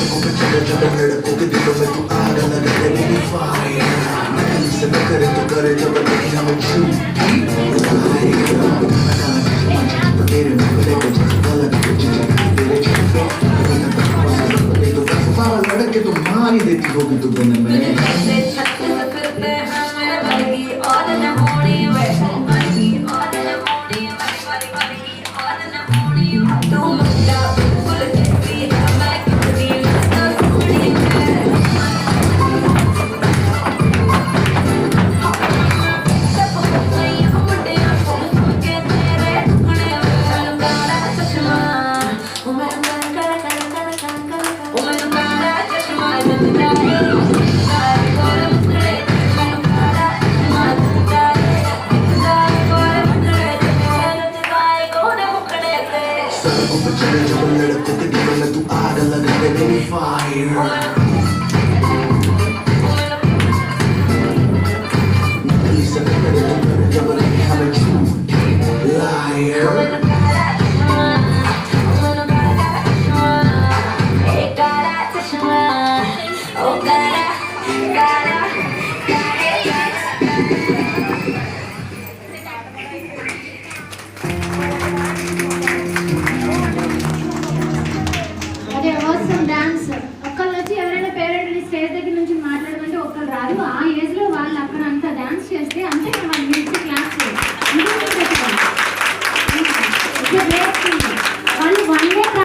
लड़कों के दिलों में तू आग लगा दे मेरी फायर नकली से न करे तो करे जब नहीं हमें झूठी तेरे नखरे को गलत कुछ तेरे झूठे तो सारा लड़के तो मार ही देती होगी तू दिन में चले जब लड़कों के दिलों में तू आग लगा दे मेरी फायर नकली से न करे तो करे जब नहीं हमें झूठी लायर Oh, gotta